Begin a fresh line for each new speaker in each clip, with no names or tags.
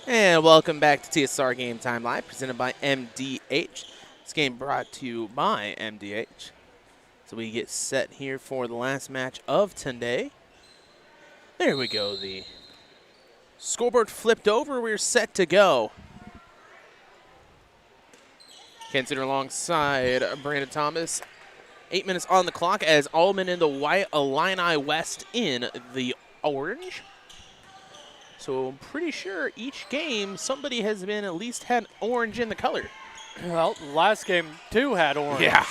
And welcome back to TSSR Game Time Live, presented by MDH. This game brought to you by MDH. So we get set here for the last match of today. There we go. The scoreboard flipped over. We're set to go. Kensider alongside Brandon Thomas. 8 minutes on the clock as Alleman in the white, Illini West in the orange. So I'm pretty sure each game somebody has been at least had orange in the color.
Well, last game too had orange.
Yeah.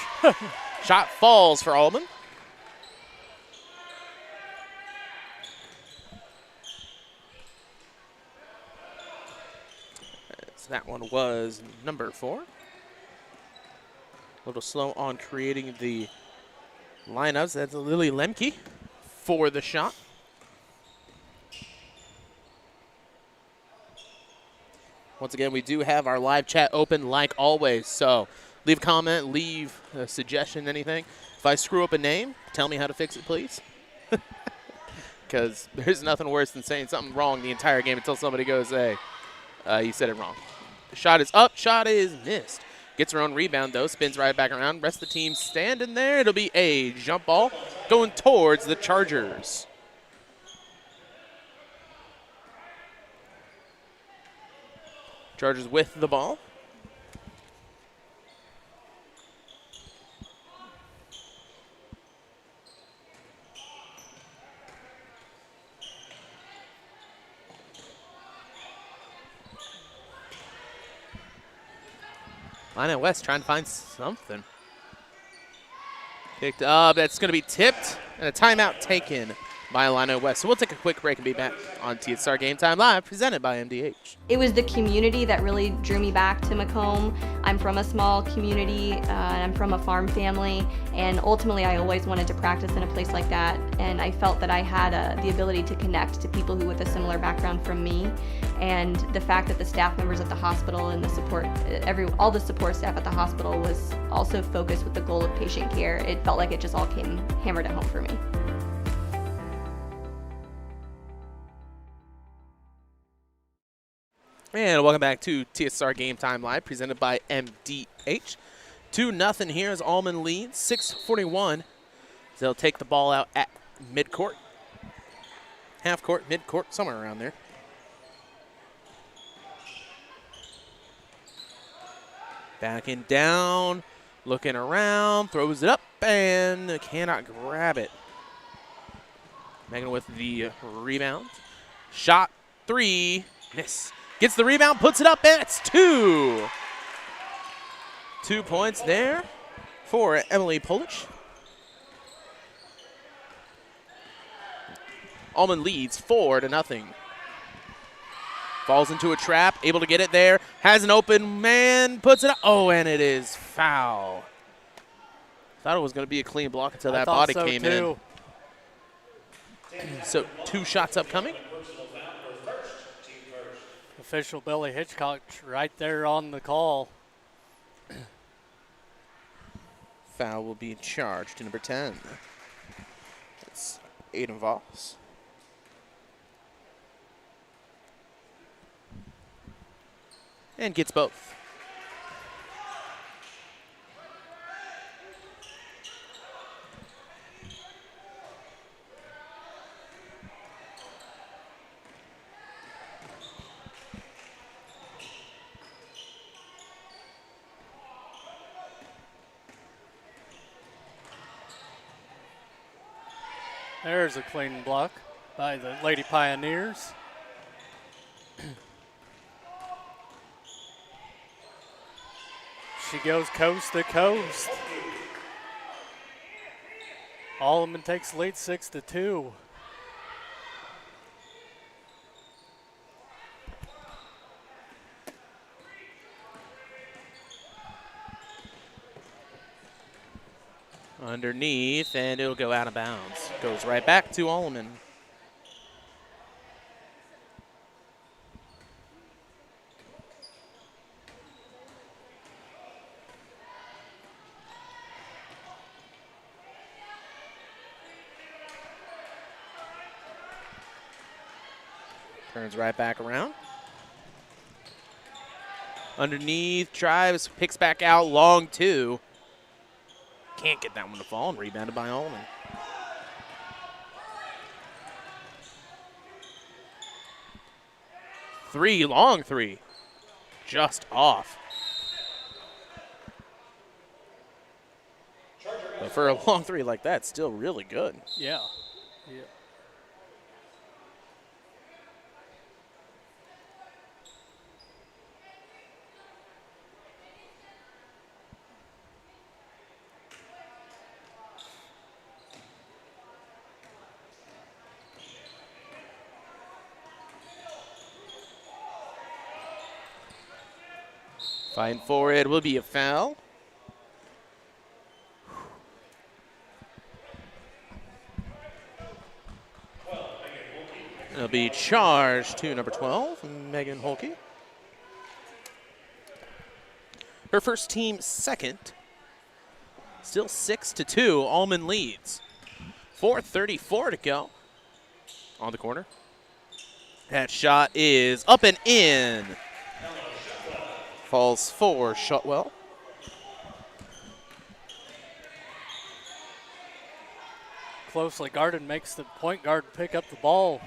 Shot falls for Alleman. So that one was number 4. A little slow on creating the lineups. That's Lily Lemke for the shot. Once again, we do have our live chat open like always, so leave a comment, leave a suggestion, anything. If I screw up a name, tell me how to fix it, please. Because there's nothing worse than saying something wrong the entire game until somebody goes, hey, you said it wrong. The shot is up, shot is missed. Gets her own rebound, though, spins right back around. Rest of the team standing there. It'll be a jump ball going towards the Chargers. Chargers with the ball. Illini West trying to find something. Picked up. That's going to be tipped. And a timeout taken by Illini West. So we'll take a quick break and be back on TSSR Game Time Live, presented by MDH.
It was the community that really drew me back to Macomb. I'm from a small community, and I'm from a farm family, and ultimately I always wanted to practice in a place like that, and I felt that I had the ability to connect to people who with a similar background from me, and the fact that the staff members at the hospital and the support, all the support staff at the hospital was also focused with the goal of patient care. It felt like it just all came hammered at home for me.
And welcome back to TSSR Game Time Live, presented by MDH. 2-0 here as Alleman leads, 6:41. They'll take the ball out at midcourt. Half court, midcourt, somewhere around there. Backing down, looking around, throws it up, and cannot grab it. Megan with the rebound. Shot, 3, miss. Gets the rebound, puts it up, and it's 2. 2 points there for Emily Polish. Alleman leads 4-0. Falls into a trap, able to get it there. Has an open man, puts it up. Oh, and it is foul. Thought it was going to be a clean block until that body came in. So 2 shots upcoming.
Official Billy Hitchcock right there on the call.
Foul will be charged to number 10. That's Aiden Voss. And gets both.
There's a clean block by the Lady Pioneers. She goes coast to coast. Alleman takes the lead 6-2.
Underneath, and it'll go out of bounds. Goes right back to Alleman. Turns right back around. Underneath, drives, picks back out, long 2. Can't get that one to fall, and rebounded by Alleman. Long 3. Just off. But for a long 3 like that, still really good.
Yeah. Yeah.
Fighting for it will be a foul. It'll be charged to number 12, Megan Holke. Her first team second. Still 6-2. Alleman leads. 4:34 to go. On the corner. That shot is up and in. Falls for Shotwell.
Closely guarded, makes the point guard pick up the ball.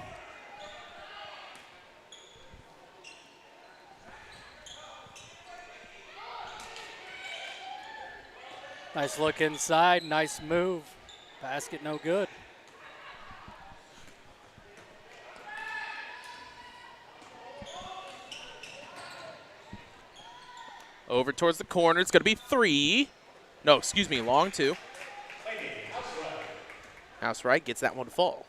Nice look inside, nice move. Basket no good.
Over towards the corner. It's going to be 3. No, excuse me, long 2. House right gets that one to fall.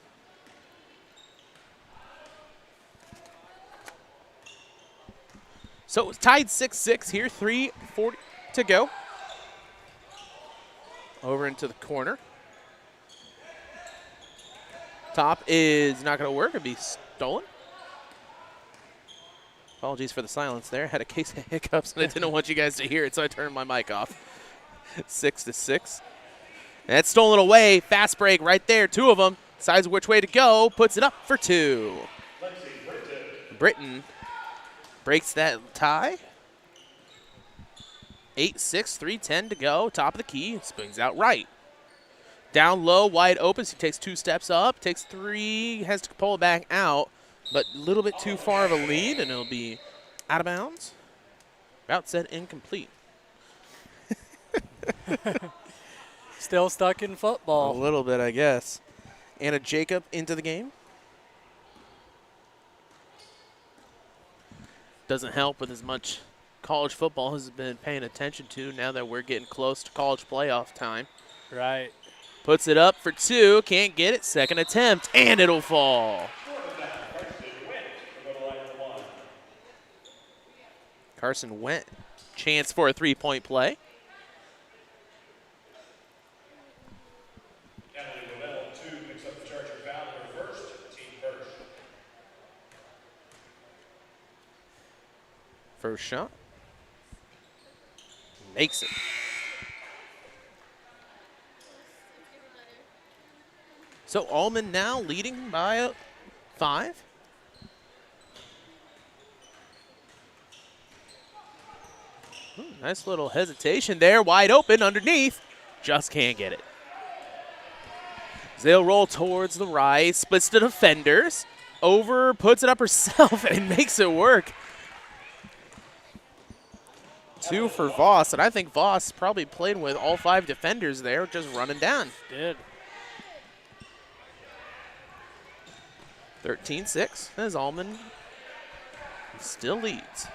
So it's tied 6-6 here. 3:40 to go. Over into the corner. Top is not going to work. It'll be stolen. Apologies for the silence there. Had a case of hiccups, and I didn't want you guys to hear it, so I turned my mic off. 6-6. That's stolen away. Fast break right there. 2 of them. Decides which way to go. Puts it up for 2. Britton breaks that tie. 8-6, 3:10 to go. Top of the key. Swings out right. Down low, wide open. So he takes 2 steps up. Takes 3. Has to pull it back out. But a little bit too far of a lead, and it'll be out of bounds. Route set incomplete.
Still stuck in football.
A little bit, I guess. Anna Jacob into the game. Doesn't help with as much college football has been paying attention to now that we're getting close to college playoff time.
Right.
Puts it up for 2. Can't get it. Second attempt, and it'll fall. Carson Went. Chance for a 3-point play. First shot. Makes it. So Alleman now leading by 5. Nice little hesitation there. Wide open underneath. Just can't get it. They'll roll towards the right. Splits the defenders. Over, puts it up herself, and makes it work. 2 for Voss, and I think Voss probably played with all 5 defenders there, just running down.
Did.
13-6 as Alleman still leads.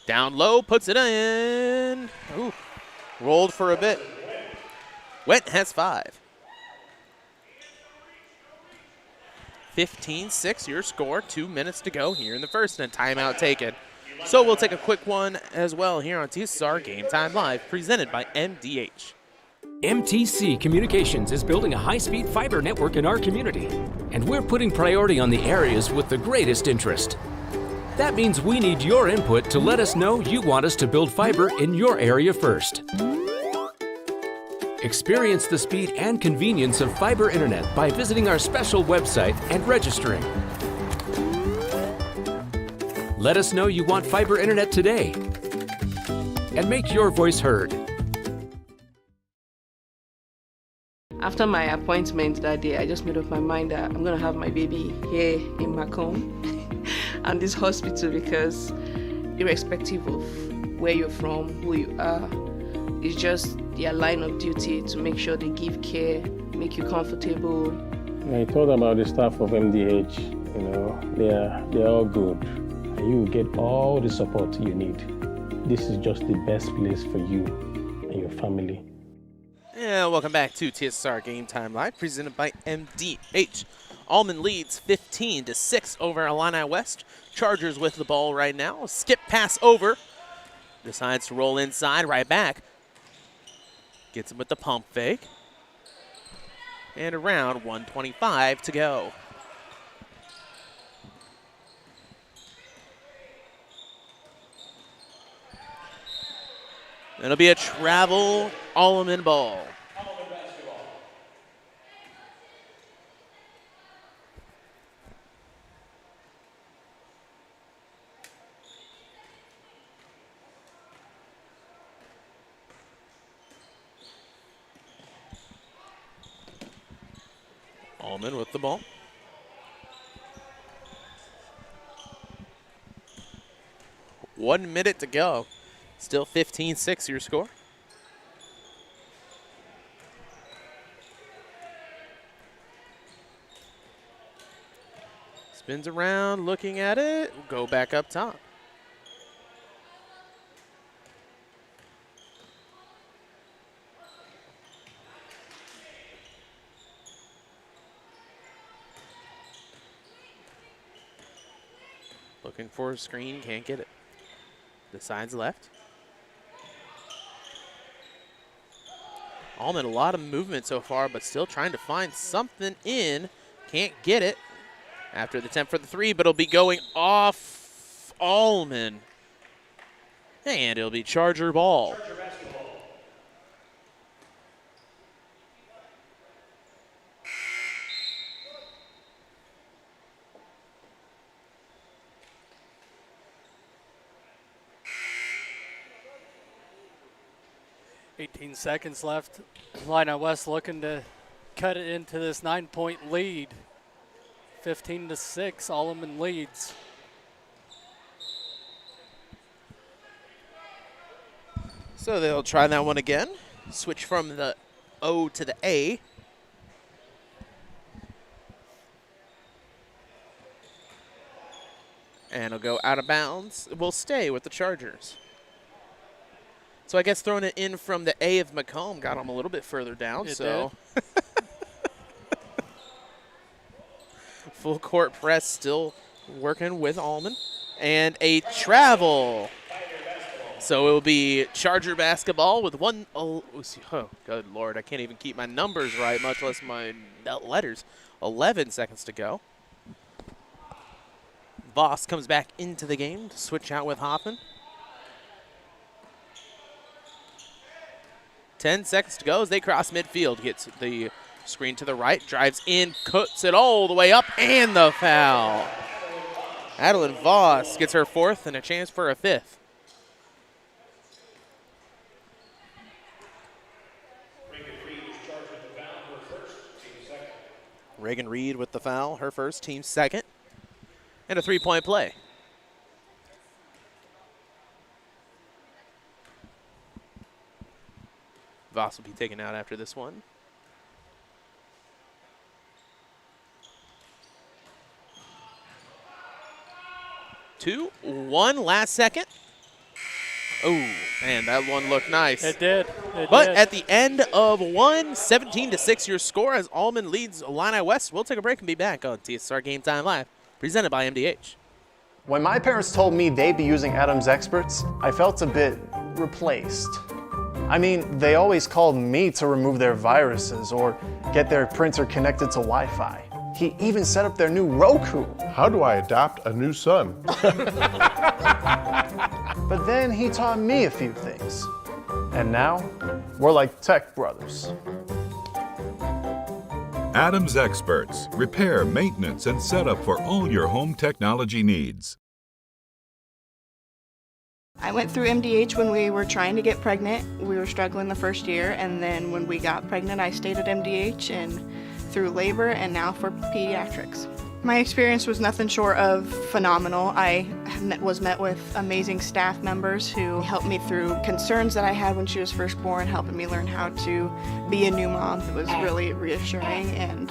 Down low, puts it in. Ooh, rolled for a bit. Went has 5. 15-6, your score. 2 minutes to go here in the first, and a timeout taken. So we'll take a quick one as well here on TSSR Game Time Live, presented by MDH.
MTC Communications is building a high-speed fiber network in our community, and we're putting priority on the areas with the greatest interest. That means we need your input to let us know you want us to build fiber in your area first. Experience the speed and convenience of fiber internet by visiting our special website and registering. Let us know you want fiber internet today and make your voice heard.
After my appointment that day, I just made up my mind that I'm going to have my baby here in Macomb and this hospital, because irrespective of where you're from, who you are, it's just their line of duty to make sure they give care, make you comfortable.
I told about the staff of MDH, they're all good. And you will get all the support you need. This is just the best place for you and your family.
Yeah, welcome back to TSSR Game Time Live, presented by MDH. Alleman leads 15-6 over Illini West. Chargers with the ball right now. Skip pass over. Decides to roll inside, right back. Gets him with the pump fake. And around 1:25 to go. It'll be a travel Alleman ball. Alleman with the ball. One minute to go. Still 15-6 your score. Spins around, looking at it. Go back up top. Looking for a screen, can't get it. Decides left. Alleman, a lot of movement so far, but still trying to find something in. Can't get it after the attempt for the three, but it'll be going off Alleman. And it'll be Charger ball.
18 seconds left. Illini West looking to cut it into this 9-point lead. 15-6, Alleman leads.
So they'll try that one again. Switch from the O to the A. And it'll go out of bounds. It will stay with the Chargers. So I guess throwing it in from the A of Macomb got them a little bit further down.
It
so full court press still working with Alleman. And a travel. So it will be Charger basketball with one. Oh, good Lord. I can't even keep my numbers right, much less my letters. 11 seconds to go. Voss comes back into the game to switch out with Hoffman. 10 seconds to go as they cross midfield. Gets the screen to the right, drives in, cuts it all the way up, and the foul. Adeline Voss gets her fourth and a chance for a fifth. Reagan Reed with the foul, her first, team second. And a three-point play. Voss will be taken out after this one. 2-1, last second. Oh, man, that one looked nice.
It did.
But at the end of one, 17-6 your score as Alleman leads Illini West. We'll take a break and be back on TSSR Game Time Live, presented by MDH.
When my parents told me they'd be using Adams Experts, I felt a bit replaced. I mean, they always called me to remove their viruses or get their printer connected to Wi-Fi. He even set up their new Roku.
How do I adopt a new son?
But then he taught me a few things. And now, We're like tech brothers.
Adams Experts. Repair, maintenance, and setup for all your home technology needs.
I went through MDH when we were trying to get pregnant. We were struggling the first year, and then when we got pregnant, I stayed at MDH and through labor and now for pediatrics. My experience was nothing short of phenomenal. I was met with amazing staff members who helped me through concerns that I had when she was first born, helping me learn how to be a new mom. It was really reassuring and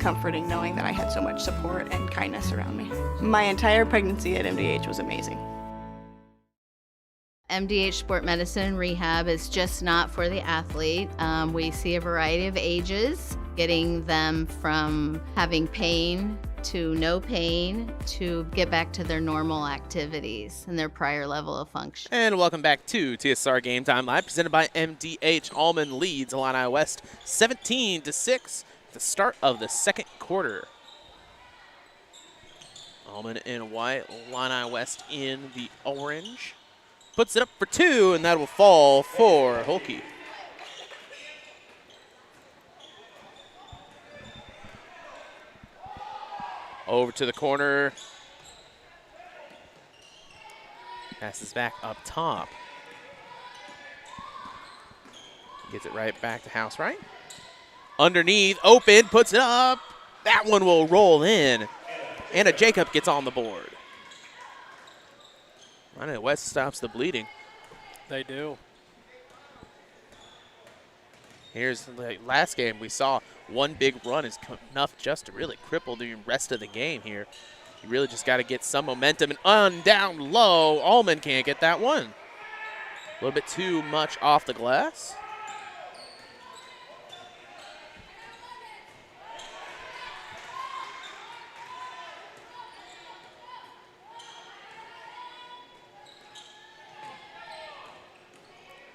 comforting knowing that I had so much support and kindness around me. My entire pregnancy at MDH was amazing.
MDH Sport Medicine Rehab is just not for the athlete. We see a variety of ages, getting them from having pain to no pain to get back to their normal activities and their prior level of function.
And welcome back to TSSR Game Time Live, presented by MDH. Alleman leads Illini West 17-6 at the start of the second quarter. Alleman in white, Illini West in the orange. Puts it up for two, and that will fall for Hulett. Over to the corner. Passes back up top. Gets it right back to House right. Underneath, open, puts it up. That one will roll in. Anna Jacob gets on the board. Illini West stops the bleeding.
They do.
Here's the last game. We saw one big run is enough just to really cripple the rest of the game here. You really just got to get some momentum and down low. Alleman can't get that one. A little bit too much off the glass.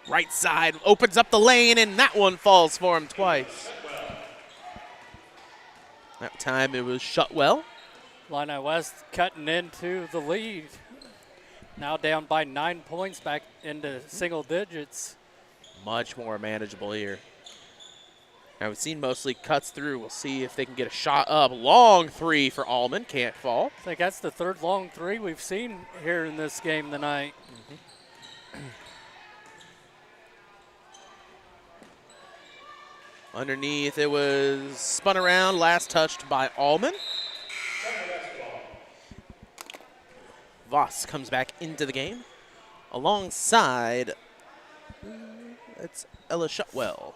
Right side opens up the lane, and that one falls for him twice. That time it was shut well.
Illini West cutting into the lead. Now down by 9 points, back into single digits.
Much more manageable here. Now we've seen mostly cuts through. We'll see if they can get a shot up. Long three for Alleman, can't fall.
I think that's the third long three we've seen here in this game tonight.
Underneath, it was spun around, last touched by Alleman. Voss comes back into the game. Alongside, it's Ella Shutwell.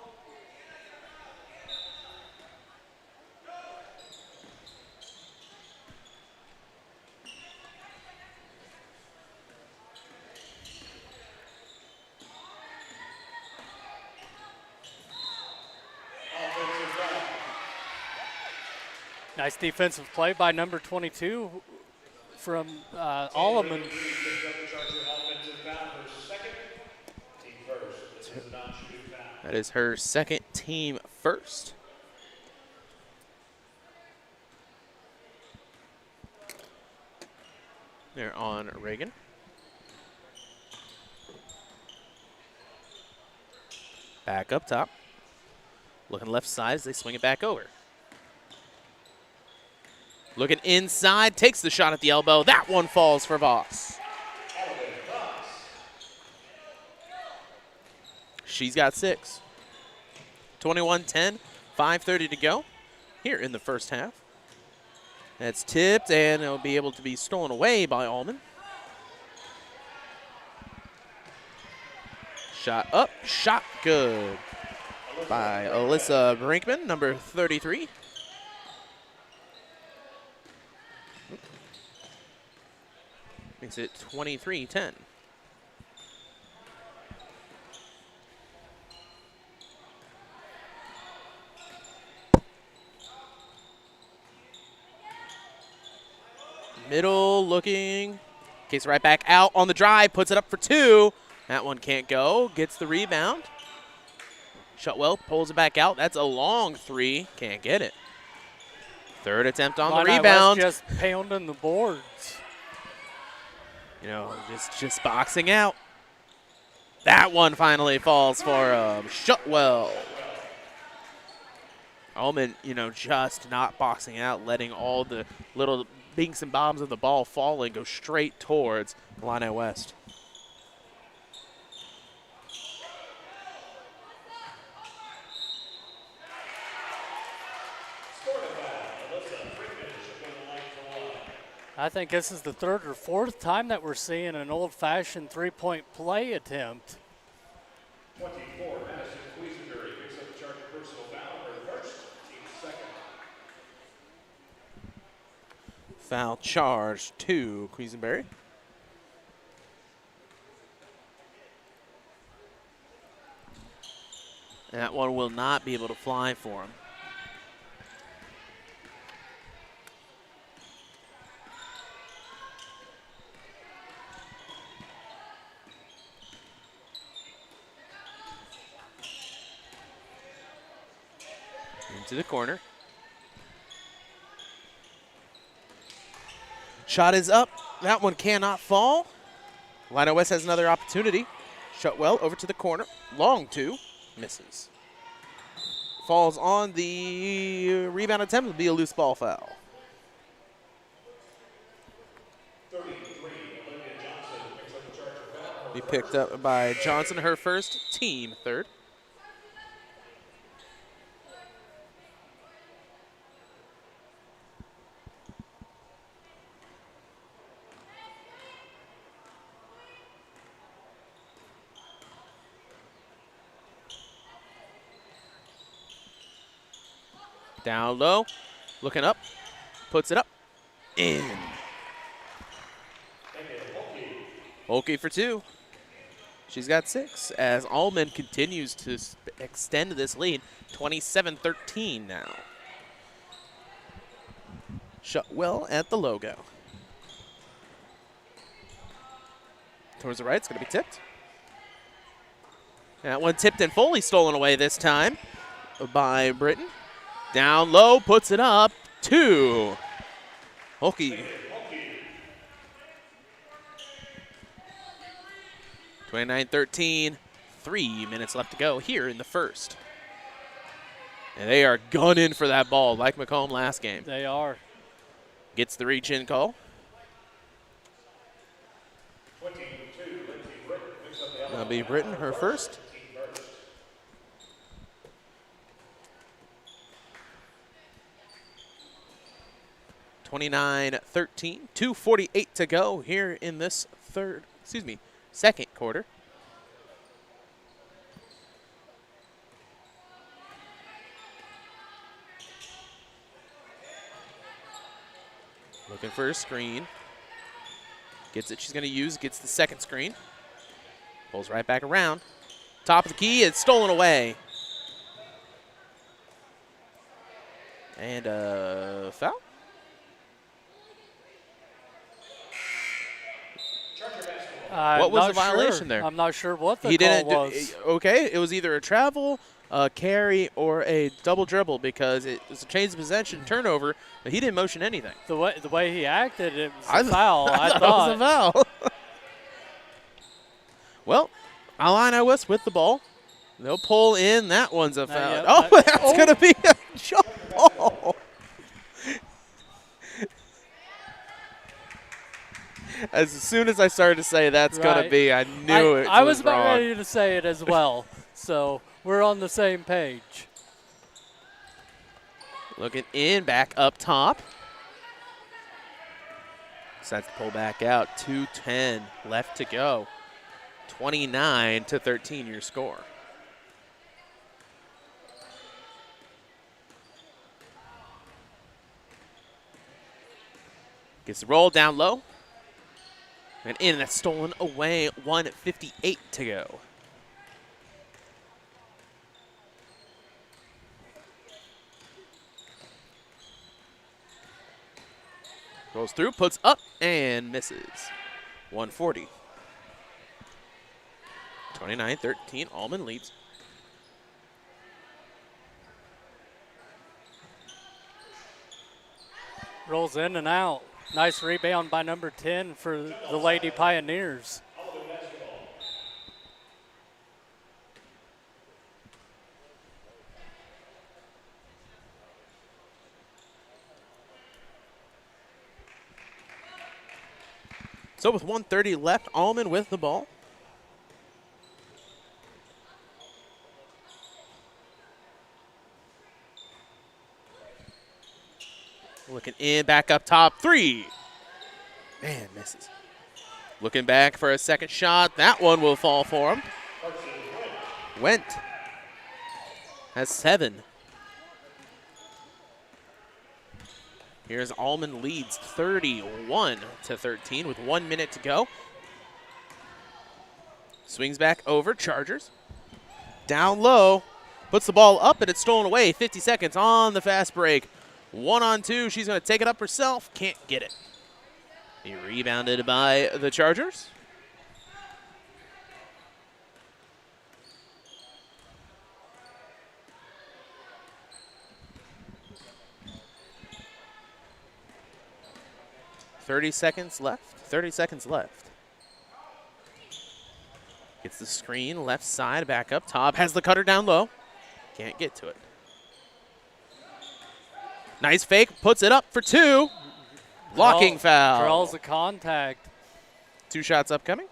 Nice defensive play by number 22 from Alleman.
That is her second team first. They're on Reagan. Back up top. Looking left side as they swing it back over. Looking inside, takes the shot at the elbow. That one falls for Voss. She's got 6. 21-10, 5:30 to go here in the first half. That's tipped, and it'll be able to be stolen away by Alleman. Shot up, shot good by Alyssa Brinkman, number 33. Makes it 23-10. Middle looking. Kicks right back out on the drive. Puts it up for 2. That one can't go. Gets the rebound. Shutwell pulls it back out. That's a long 3. Can't get it. Third attempt on the rebound.
West just pounding the boards.
You know, just boxing out. That one finally falls for Shotwell. Alleman, just not boxing out, letting all the little binks and bombs of the ball fall and go straight towards Illini West.
I think this is the third or fourth time that we're seeing an old-fashioned three-point play attempt.
24, Madison Quisenberry picks up the charge of personal foul for the first, team second.
Foul charge to Quisenberry. And that one will not be able to fly for him. Into the corner. Shot is up. That one cannot fall. Illini West has another opportunity. Shotwell over to the corner. Long two. Misses. Falls on the rebound attempt. Will be a loose ball foul.
33, Olivia Johnson picks up the charge of foul.
Be picked up by Johnson, her first, team third. Down low, looking up, puts it up, in. Holke for two. She's got 6 as Alleman continues to extend this lead, 27-13 now. Shotwell at the logo. Towards the right, it's going to be tipped. That one tipped and fully stolen away this time by Britton. Down low, puts it up, 2. Holke. 29-13, 3 minutes left to go here in the first. And they are gunning for that ball like Macomb last game.
They are.
Gets the reach-in call. That'll be Britton, her first. (29-13), 2:48 to go here in this second quarter. Looking for a screen. Gets it, she's going to use, gets the second screen. Pulls right back around. Top of the key, it's stolen away. And foul? What was the violation there?
I'm not sure what the call was.
Okay, it was either a travel, a carry, or a double dribble because it was a change of possession turnover, but he didn't motion anything.
The way he acted, it was a foul. I thought
it was a foul. Well, Illini West with the ball. They'll pull in. That one's a foul. That's going to be a shot ball. As soon as I started to say that's going to be, I knew it.
I was
wrong.
about ready to say it as well. So we're on the same page.
Looking in, back up top. Decides to pull back out. 2:10 left to go. 29-13 your score. Gets the roll down low. And in, that's stolen away. 1:58 to go. Goes through, puts up, and misses. 140. 29-13, Alleman leads.
Rolls in and out. Nice rebound by number 10 for the Lady Pioneers.
So with 1:30 left, Alleman with the ball. Looking in, back up top, 3. Man, misses. Looking back for a second shot. That one will fall for him. Went. Has 7. Here's Alleman leads 31-13 with 1 minute to go. Swings back over, Chargers. Down low, puts the ball up and it's stolen away. 50 seconds on the fast break. 1-on-2, she's gonna take it up herself, can't get it. Be rebounded by the Chargers. Thirty seconds left. Gets the screen, left side, back up top. Has the cutter down low. Can't get to it. Nice fake, puts it up for 2. Blocking foul.
Draws the contact.
2 shots upcoming.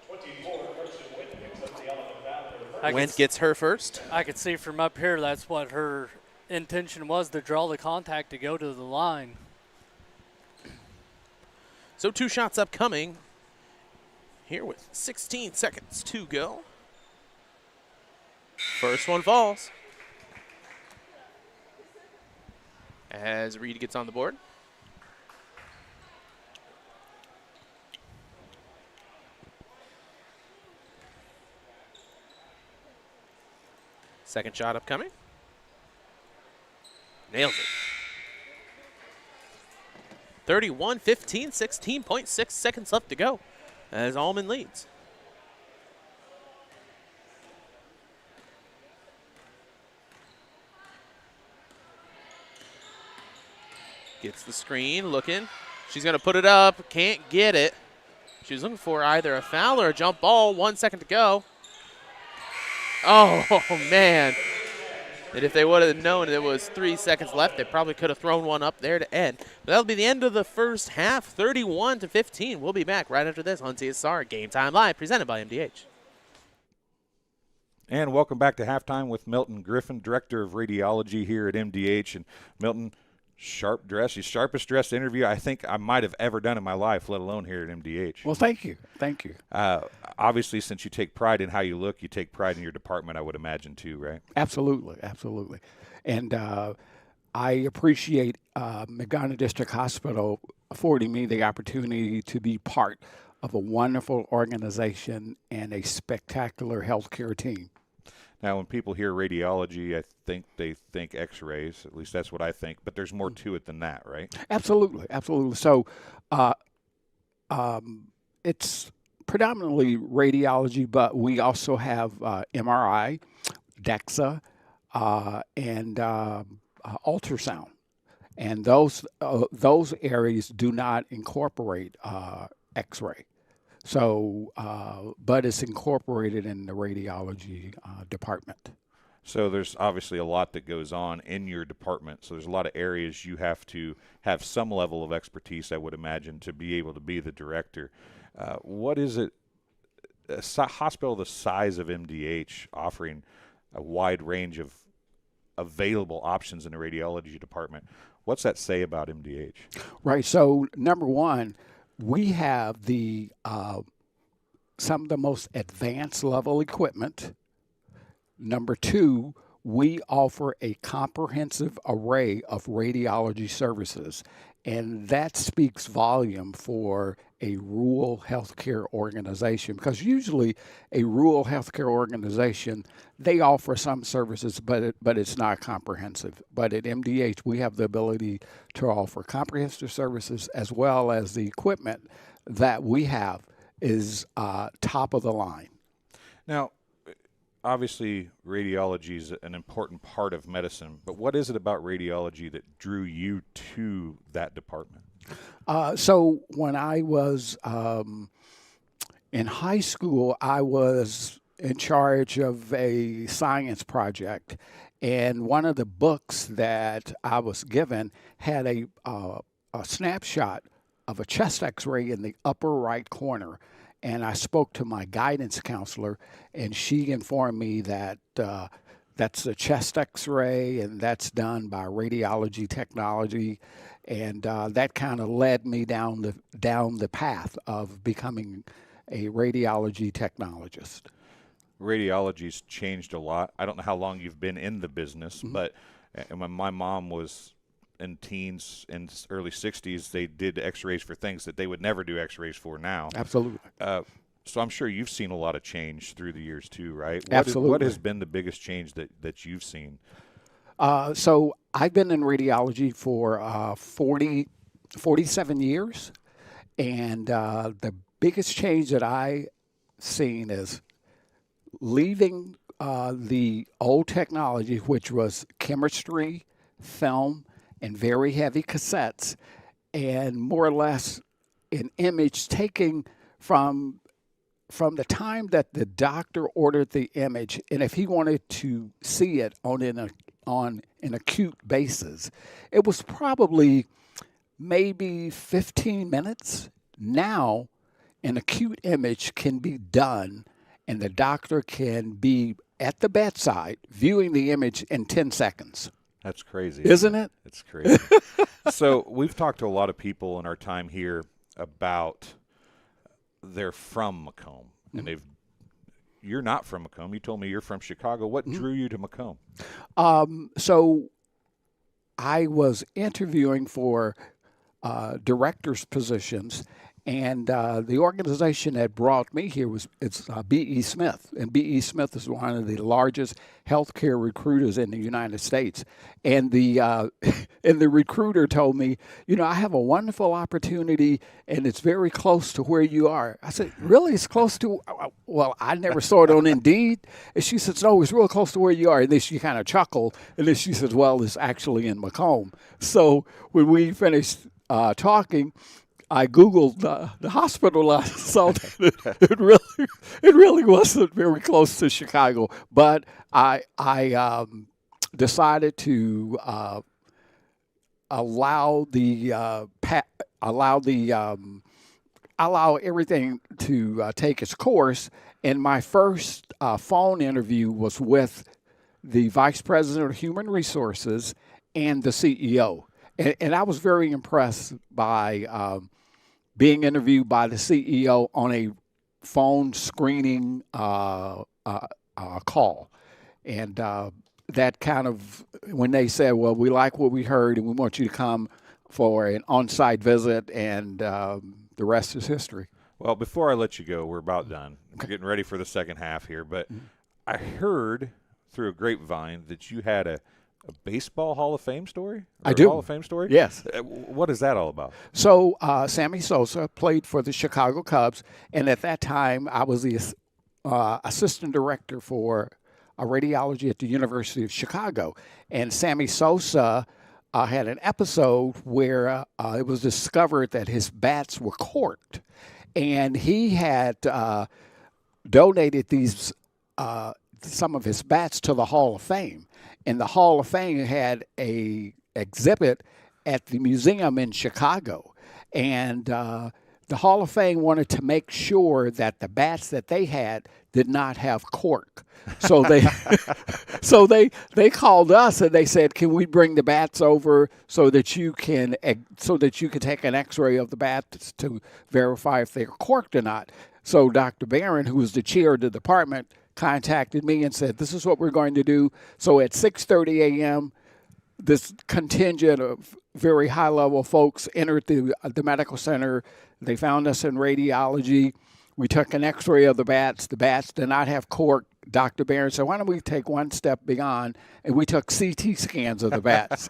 24, Went picks up the Alleman foul.
Went gets her first.
I could see from up here that's what her intention was, to draw the contact to go to the line.
So 2 shots upcoming here with 16 seconds to go. First one falls. As Reed gets on the board. Second shot upcoming. Nails it. 31-15, 16.6 seconds left to go as Alleman leads. Gets the screen, looking. She's going to put it up, can't get it. She was looking for either a foul or a jump ball. 1 second to go. Oh, man. And if they would have known it was 3 seconds left, they probably could have thrown one up there to end. But that'll be the end of the first half, 31-15. We'll be back right after this on TSSR Game Time Live, presented by MDH.
And welcome back to halftime with Milton Griffin, Director of Radiology here at MDH. And Milton, sharp dress, your sharpest dressed interview I think I might have ever done in my life, let alone here at MDH.
Well, thank you. Thank you.
Obviously, since you take pride in how you look, you take pride in your department, I would imagine, too, right?
Absolutely, absolutely. And I appreciate McDonough District Hospital affording me the opportunity to be part of a wonderful organization and a spectacular healthcare team.
Now, when people hear radiology, I think they think x-rays. At least that's what I think. But there's more to it than that, right?
Absolutely, absolutely. So it's predominantly radiology, but we also have MRI, DEXA, and ultrasound. And those areas do not incorporate x-ray. So, but it's incorporated in the radiology department.
So there's obviously a lot that goes on in your department. So there's a lot of areas you have to have some level of expertise, I would imagine, to be able to be the director. What is it, a hospital the size of MDH offering a wide range of available options in the radiology department? What's that say about MDH?
Right. So number one, we have the some of the most advanced level equipment. Number two, we offer a comprehensive array of radiology services, and that speaks volume for a rural healthcare organization, because usually a rural healthcare organization, they offer some services, but it's not comprehensive. But at MDH, we have the ability to offer comprehensive services, as well as the equipment that we have is top of the line.
Now, obviously, radiology is an important part of medicine, but what is it about radiology that drew you to that department?
So when I was in high school, I was in charge of a science project, and one of the books that I was given had a snapshot of a chest X-ray in the upper right corner. And I spoke to my guidance counselor, and she informed me that that's a chest X-ray, and that's done by radiology technology, and that kind of led me down the path of becoming a radiology technologist.
Radiology's changed a lot. I don't know how long you've been in the business, but when my mom was in teens and early 60s, they did X-rays for things that they would never do X-rays for now.
Absolutely.
So I'm sure you've seen a lot of change through the years too, right?
Absolutely.
What has been the biggest change that you've seen?
So I've been in radiology for 47 years, and the biggest change that I've seen is leaving the old technology, which was chemistry, film, and very heavy cassettes, and more or less an image taking from the time that the doctor ordered the image, and if he wanted to see it on an acute basis, it was probably maybe 15 minutes. Now, an acute image can be done, and the doctor can be at the bedside viewing the image in 10 seconds.
That's crazy.
Isn't it?
It's crazy. So we've talked to a lot of people in our time here about they're from Macomb, and you're not from Macomb. You told me you're from Chicago. What drew you to Macomb?
So I was interviewing for director's positions, and the organization that brought me here it's B.E. Smith, and B.E. Smith is one of the largest healthcare recruiters in the United States. And the recruiter told me, I have a wonderful opportunity, and it's very close to where you are. I said, really? It's close to? Well, I never saw it on Indeed. And she said, no, it's real close to where you are. And then she kind of chuckled, and then she said, well, it's actually in Macomb. So when we finished talking, I Googled the hospital. I saw that it really wasn't very close to Chicago. But I decided to allow everything to take its course. And my first phone interview was with the Vice President of Human Resources and the CEO. And I was very impressed by being interviewed by the CEO on a phone screening call. And that kind of, when they said, well, we like what we heard and we want you to come for an on-site visit, and the rest is history.
Well, before I let you go, we're about done. We're getting ready for the second half here. But I heard through a grapevine that you had a baseball Hall of Fame story?
I do.
Hall of Fame story?
Yes.
What is that all about?
So Sammy Sosa played for the Chicago Cubs, and at that time I was the assistant director for radiology at the University of Chicago. And Sammy Sosa had an episode where it was discovered that his bats were corked, and he had donated these some of his bats to the Hall of Fame. And the Hall of Fame had a exhibit at the museum in Chicago. And the Hall of Fame wanted to make sure that the bats that they had did not have cork. So they called us and they said, "Can we bring the bats over so that you can take an X-ray of the bats to verify if they're corked or not?" So Dr. Barron, who was the chair of the department, contacted me and said, "This is what we're going to do." So at 6:30 a.m., this contingent of very high-level folks entered the medical center. They found us in radiology. We took an X-ray of the bats. The bats did not have cork. Dr. Barron said, "Why don't we take one step beyond?" And we took CT scans of the bats.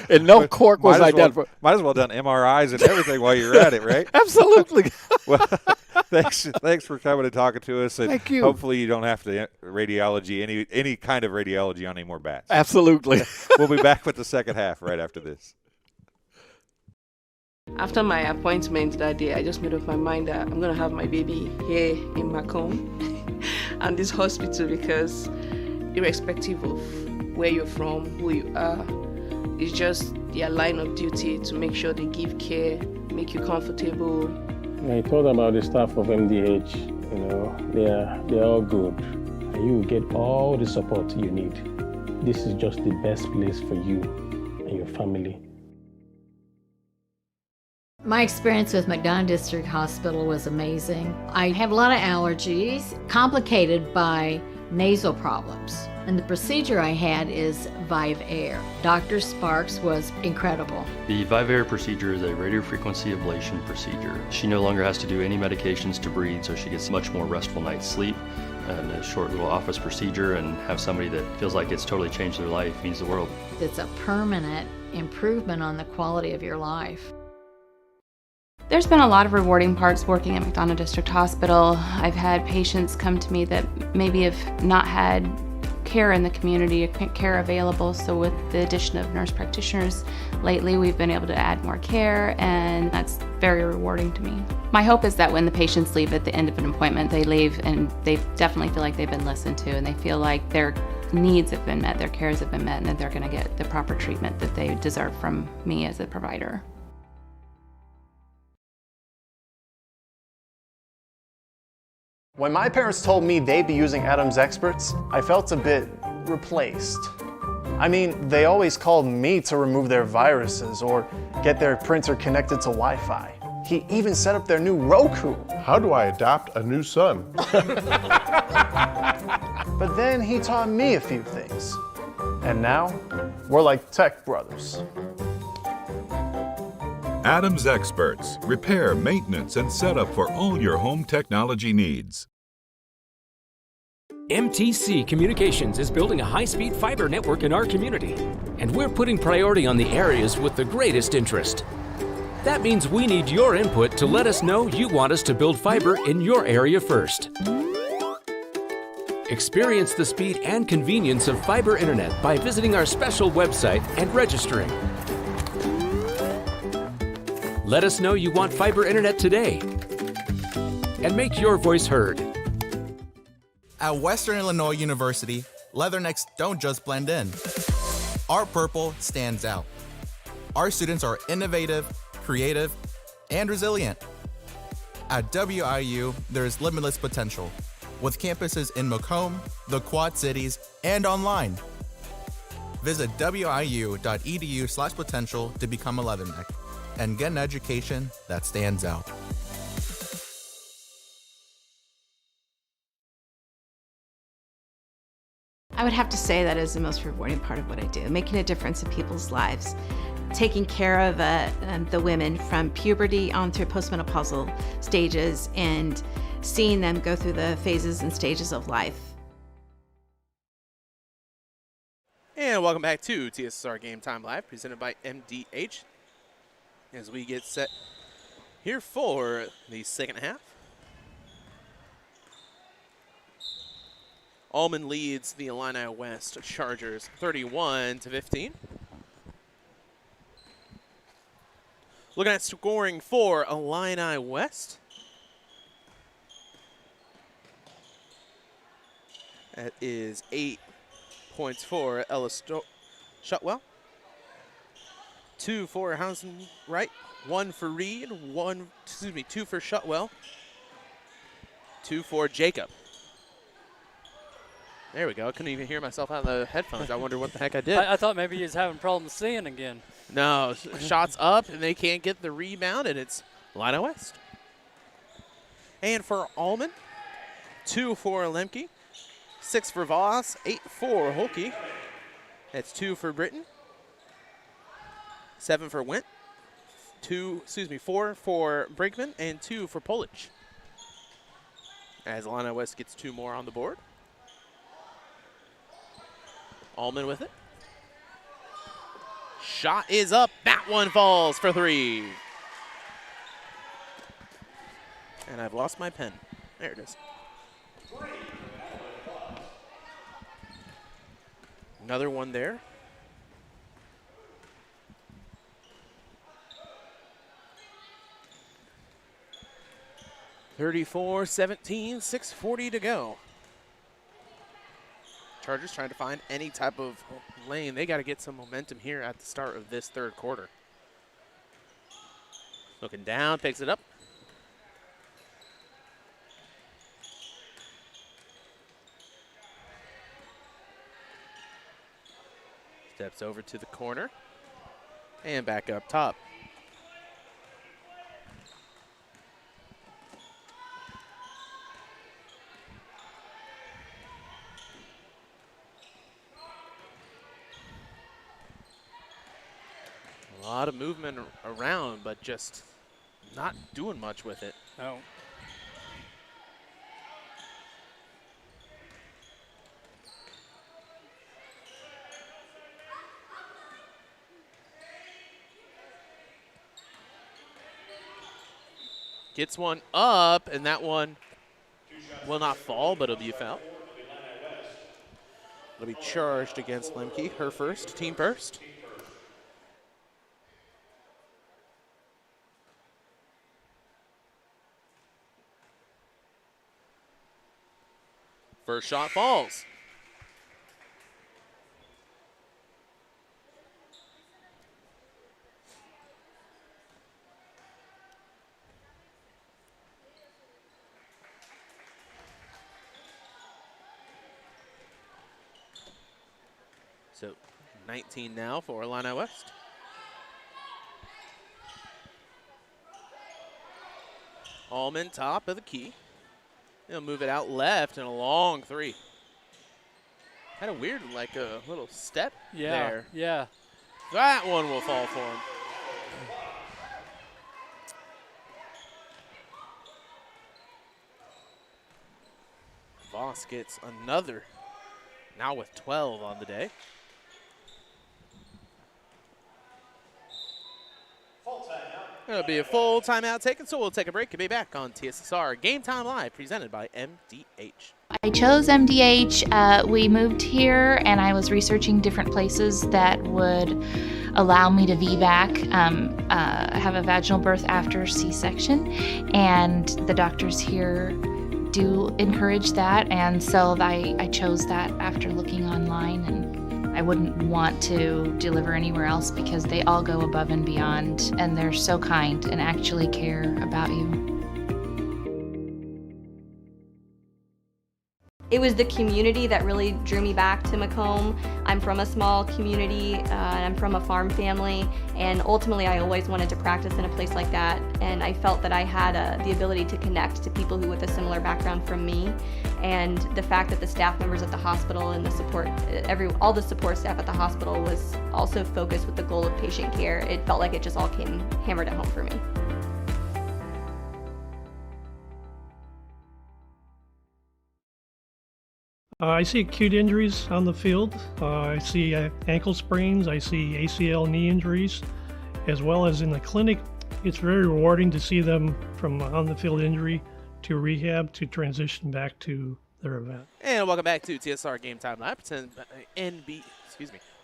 And no cork was identified.
Might as well done MRIs and everything while you're at it, right?
Absolutely.
Well, thanks for coming and talking to us. And
thank you.
Hopefully you don't have to radiology, any kind of radiology on any more bats.
Absolutely.
We'll be back with the second half right after this.
After my appointment that day, I just made up my mind that I'm going to have my baby here in Macomb and this hospital, because irrespective of where you're from, who you are, it's just their line of duty to make sure they give care make you comfortable.
I thought about the staff of MDH. You know, they're all good. And you will get all the support you need. This is just the best place for you and your family.
My experience with McDonough District Hospital was amazing. I have a lot of allergies, complicated by nasal problems. And the procedure I had is Vive Air. Dr. Sparks was incredible.
The Vive Air procedure is a radiofrequency ablation procedure. She no longer has to do any medications to breathe, so she gets much more restful night's sleep. And a short little office procedure, and have somebody that feels like it's totally changed their life means the world.
It's a permanent improvement on the quality of your life.
There's been a lot of rewarding parts working at McDonough District Hospital. I've had patients come to me that maybe have not had care in the community, care available, so with the addition of nurse practitioners lately, we've been able to add more care, and that's very rewarding to me. My hope is that when the patients leave at the end of an appointment, they leave and they definitely feel like they've been listened to, and they feel like their needs have been met, their cares have been met, and that they're going to get the proper treatment that they deserve from me as a provider.
When my parents told me they'd be using Adam's experts, I felt a bit replaced. I mean, they always called me to remove their viruses or get their printer connected to Wi-Fi. He even set up their new Roku.
How do I adopt a new son?
But then he taught me a few things. And now, we're like tech brothers.
Adam's Experts. Repair, maintenance, and setup for all your home technology needs.
MTC Communications is building a high-speed fiber network in our community, and we're putting priority on the areas with the greatest interest. That means we need your input to let us know you want us to build fiber in your area first. Experience the speed and convenience of fiber internet by visiting our special website and registering. Let us know you want fiber internet today and make your voice heard.
At Western Illinois University, leathernecks don't just blend in. Our purple stands out. Our students are innovative, creative, and resilient. At WIU, there is limitless potential, with campuses in Macomb, the Quad Cities, and online. Visit wiu.edu/potential to become a leatherneck and get an education that stands out.
I would have to say that is the most rewarding part of what I do, making a difference in people's lives, taking care of the women from puberty on through postmenopausal stages and seeing them go through the phases and stages of life.
And welcome back to TSSR Game Time Live, presented by MDH, as we get set here for the second half. Alleman leads the Illini West Chargers 31-15. Looking at scoring for Illini West. That is 8 points for Ellis Shotwell. 2 for Housen Wright. 1 for Reed. 2 for Shotwell. 2 for Jacob. There we go. I couldn't even hear myself out of the headphones. I wonder what the heck I did.
I thought maybe he was having problems seeing again.
No, shots up, and they can't get the rebound, and it's Illini West. And for Alleman, 2 for Lemke, 6 for Voss, 8 for Holke. That's 2 for Britton, 7 for Went, 4 for Brinkman, and 2 for Polich. As Illini West gets 2 more on the board. Alleman with it. Shot is up. That one falls for 3. And I've lost my pen. There it is. Another one there. (34-17), 6:40 to go. Chargers trying to find any type of lane. They got to get some momentum here at the start of this third quarter. Looking down, picks it up. Steps over to the corner and back up top. A lot of movement around, but just not doing much with it.
No.
Gets one up, and that one will not fall, but it'll be a foul. It'll be charged against Lemke, her first, team first. First shot falls. So 19 now for Illini West. Alleman top of the key. He'll move it out left and a long three. Kind of weird, like a little step there.
Yeah.
That one will fall for him. Voss gets another, now with 12 on the day. It'll be a full timeout taken, so we'll take a break and be back on TSSR Game Time Live, presented by MDH.
I chose MDH. We moved here, and I was researching different places that would allow me to VBAC, have a vaginal birth after C-section, and the doctors here do encourage that, and so I chose that after looking online, and I wouldn't want to deliver anywhere else because they all go above and beyond, and they're so kind and actually care about you.
It was the community that really drew me back to Macomb. I'm from a small community, and I'm from a farm family, and ultimately I always wanted to practice in a place like that, and I felt that I had the ability to connect to people who with a similar background from me, and the fact that the staff members at the hospital and the support, all the support staff at the hospital was also focused with the goal of patient care. It felt like it just all came hammered at home for me.
I see acute injuries on the field. I see ankle sprains. I see ACL knee injuries, as well as in the clinic. It's very rewarding to see them from on-the-field injury to rehab to transition back to their event.
And welcome back to TSR Game Time Live,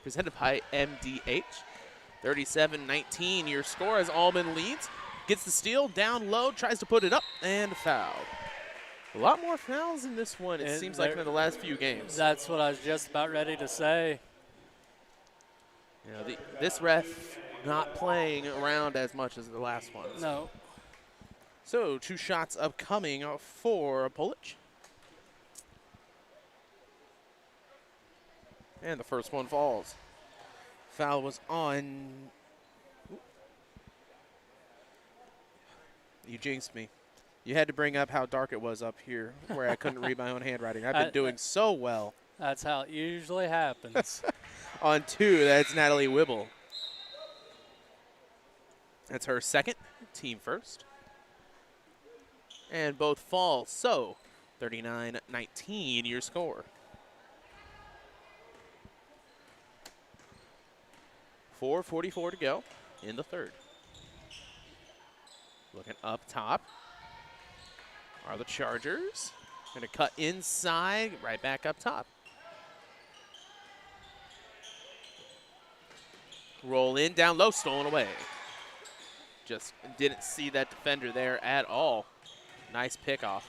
presented by MDH. 37-19, your score as Alleman leads. Gets the steal, down low, tries to put it up, and fouled. A lot more fouls in this one, it seems like, in the last few games.
That's what I was just about ready to say.
You know, this ref not playing around as much as the last one.
No.
So 2 shots upcoming for Pulich. And the first one falls. Foul was on. You jinxed me. You had to bring up how dark it was up here where I couldn't read my own handwriting. I've been doing so well.
That's how it usually happens.
On 2, that's Natalie Wibble. That's her second, team first. And both fall, so 39-19 your score. 4:44 to go in the third. Looking up top are the Chargers. Going to cut inside, right back up top. Roll in, down low, stolen away. Just didn't see that defender there at all. Nice pickoff.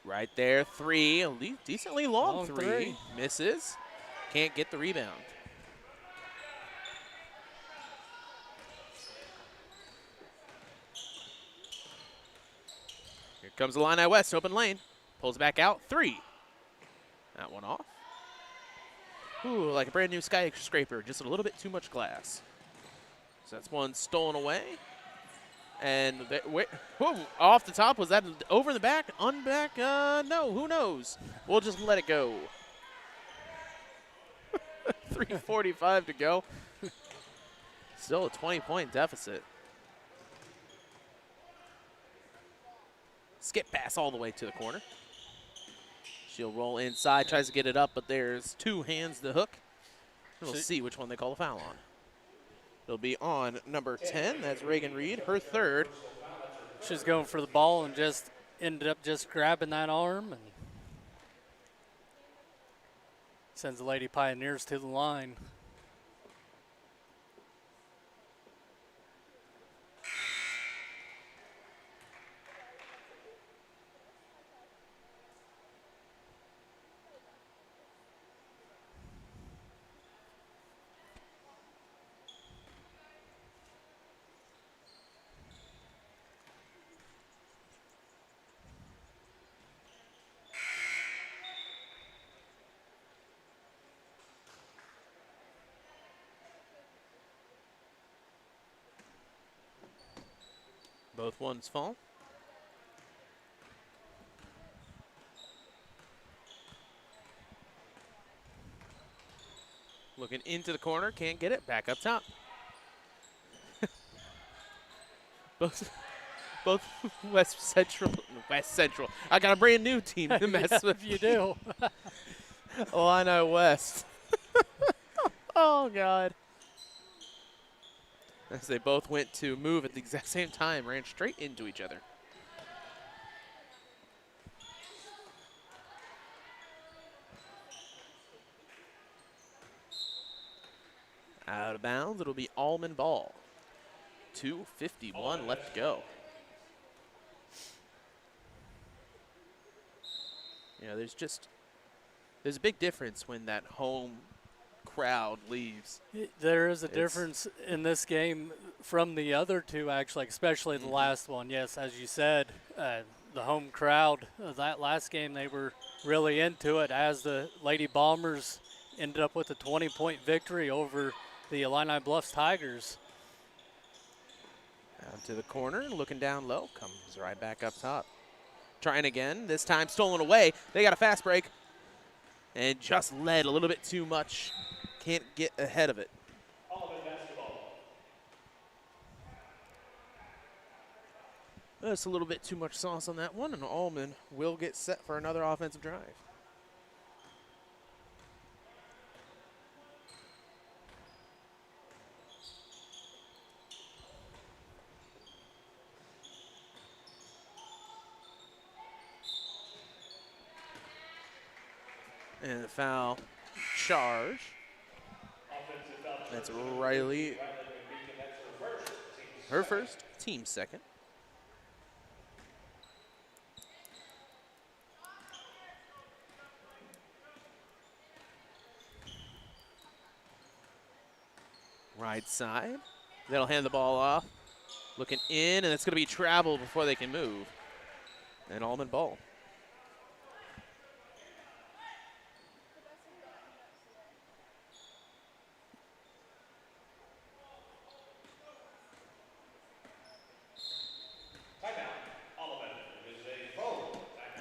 Right there, 3, a decently long three. Misses, can't get the rebound. Comes the Illini West, open lane. Pulls back out, 3. That one off. Ooh, like a brand new skyscraper, just a little bit too much glass. So that's one stolen away. And whoa, off the top, was that over the back, unback? No, who knows? We'll just let it go. 3:45 to go. Still a 20-point deficit. Skip pass all the way to the corner. She'll roll inside, tries to get it up, but there's 2 hands to hook. We'll see which one they call the foul on. It'll be on number 10. That's Reagan Reed, her 3rd.
She's going for the ball and just ended up just grabbing that arm and sends the Lady Pioneers to the line.
Both ones fall. Looking into the corner, can't get it. Back up top. both West Central. I got a brand new team to mess with.
You do.
Illini West. Oh, God. As they both went to move at the exact same time, ran straight into each other. Out of bounds, it'll be Alleman ball. 2:51 left to go. Yeah, there's a big difference when that home crowd leaves.
There is a difference in this game from the other two, actually, especially the last one. Yes, as you said, the home crowd of that last game, they were really into it, as the Lady Bombers ended up with a 20-point victory over the Illini Bluffs Tigers.
Down to the corner, looking down low, comes right back up top. Trying again, this time stolen away. They got a fast break and just led a little bit too much. Can't get ahead of it. That's a little bit too much sauce on that one, and Alleman will get set for another offensive drive. And a foul charge. That's Riley. Her first, team second. Right side. They'll hand the ball off. Looking in, and it's going to be travel before they can move. And Alleman ball.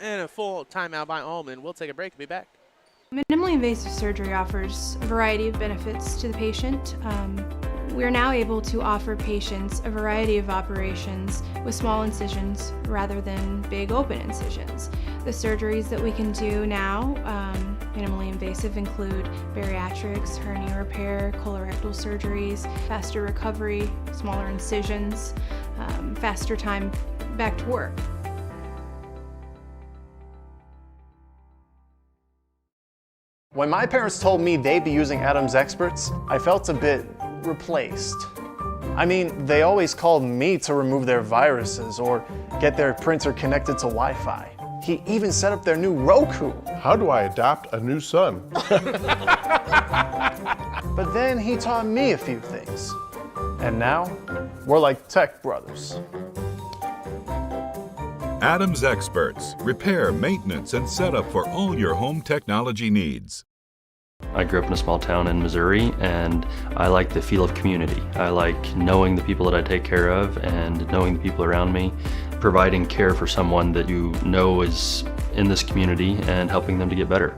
And a full timeout by Alleman. We'll take a break and be back.
Minimally invasive surgery offers a variety of benefits to the patient. We are now able to offer patients a variety of operations with small incisions rather than big open incisions. The surgeries that we can do now, minimally invasive, include bariatrics, hernia repair, colorectal surgeries, faster recovery, smaller incisions, faster time back to work.
When my parents told me they'd be using Adam's experts, I felt a bit replaced. I mean, they always called me to remove their viruses or get their printer connected to Wi-Fi. He even set up their new Roku.
How do I adopt a new son?
But then he taught me a few things. And now, we're like tech brothers.
Adams Experts. Repair, maintenance, and setup for all your home technology needs.
I grew up in a small town in Missouri, and I like the feel of community. I like knowing the people that I take care of and knowing the people around me, providing care for someone that you know is in this community and helping them to get better.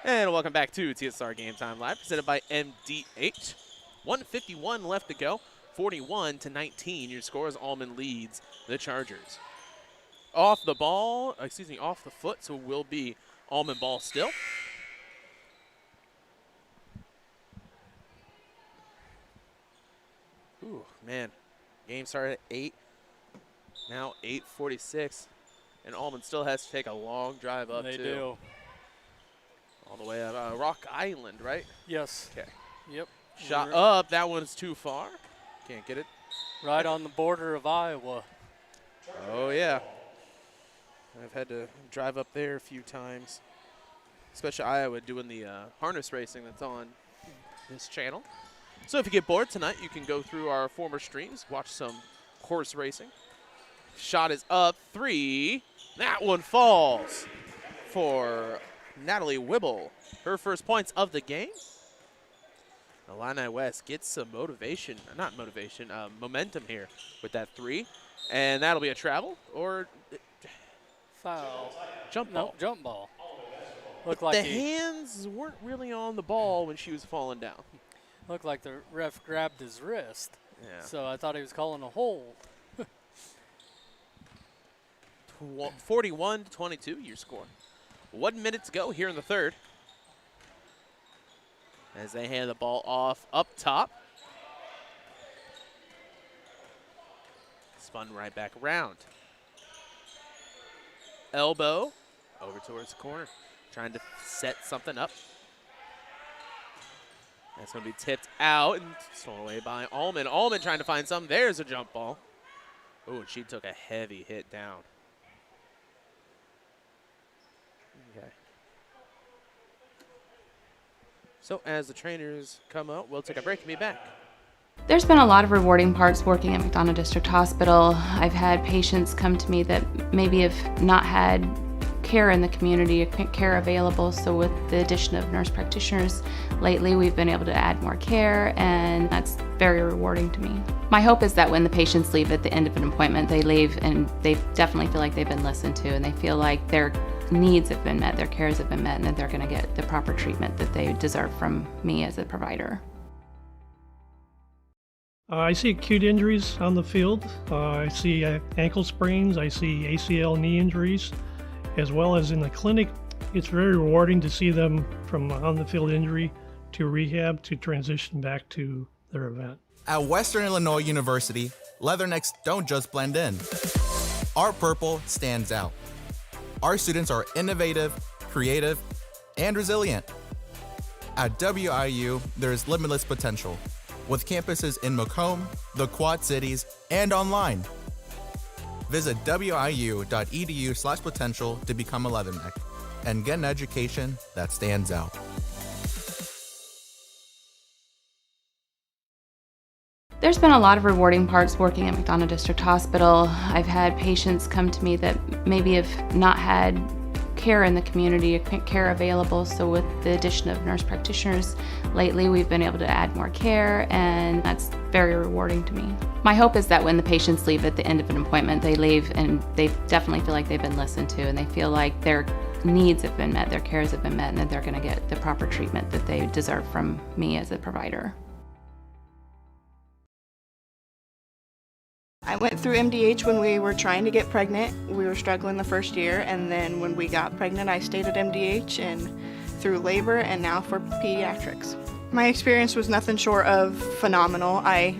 And welcome back to TSSR Game Time Live, presented by MDH. 1:51 left to go, 41-19. Your score as Alleman leads the Chargers. Off the foot, so will be Alleman ball still. Ooh, man. Game started at 8. Now 8:46. And Alleman still has to take a long drive up,
They
too.
do.
All the way up. Rock Island, right?
Yes.
Okay.
Yep.
Shot up. That one's too far. Can't get it.
Right on the border of Iowa.
Oh, yeah. I've had to drive up there a few times, especially Iowa, doing the harness racing that's on this channel. So if you get bored tonight, you can go through our former streams, watch some horse racing. Shot is up, 3. That one falls for Natalie Wibble. Her first points of the game. Illini West gets some momentum here with that 3. And that'll be a travel or
foul.
Jump ball.
No, jump ball. Looked
But
like
the hands weren't really on the ball when she was falling down.
Looked like the ref grabbed his wrist.
Yeah.
So I thought he was calling a hold.
41-22, your score. 1 minute to go here in the third. As they hand the ball off up top. Spun right back around. Elbow over towards the corner. Trying to set something up. That's going to be tipped out and stolen away by Alleman. Alleman trying to find some. There's a jump ball. Oh, and she took a heavy hit down. Okay. So as the trainers come out, we'll take a break and be back.
There's been a lot of rewarding parts working at McDonough District Hospital. I've had patients come to me that maybe have not had care in the community, care available. So with the addition of nurse practitioners lately, we've been able to add more care, and that's very rewarding to me. My hope is that when the patients leave at the end of an appointment, they leave and they definitely feel like they've been listened to, and they feel like their needs have been met, their cares have been met, and that they're going to get the proper treatment that they deserve from me as a provider.
I see acute injuries on the field. I see ankle sprains. I see ACL knee injuries, as well as in the clinic. It's very rewarding to see them from on-the-field injury to rehab to transition back to their event.
At Western Illinois University, leathernecks don't just blend in. Our purple stands out. Our students are innovative, creative, and resilient. At WIU, there's limitless potential, with campuses in Macomb, the Quad Cities, and online. Visit wiu.edu/potential to become a leatherneck and get an education that stands out.
There's been a lot of rewarding parts working at McDonough District Hospital. I've had patients come to me that maybe have not had care in the community, care available. So with the addition of nurse practitioners lately, we've been able to add more care, and that's very rewarding to me. My hope is that when the patients leave at the end of an appointment, they leave and they definitely feel like they've been listened to, and they feel like their needs have been met, their cares have been met, and that they're going to get the proper treatment that they deserve from me as a provider.
I went through MDH when we were trying to get pregnant. We were struggling the first year, and then when we got pregnant, I stayed at MDH and through labor and now for pediatrics. My experience was nothing short of phenomenal. I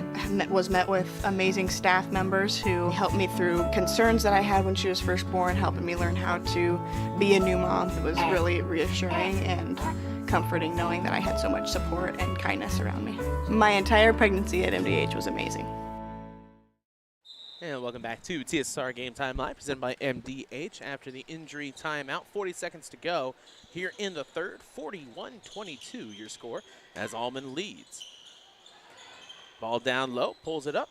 was met with amazing staff members who helped me through concerns that I had when she was first born, helping me learn how to be a new mom. It was really reassuring and comforting knowing that I had so much support and kindness around me. My entire pregnancy at MDH was amazing.
And welcome back to TSSR Game Time Live, presented by MDH. After the injury timeout, 40 seconds to go here in the third. 41-22 your score as Alleman leads. Ball down low, pulls it up.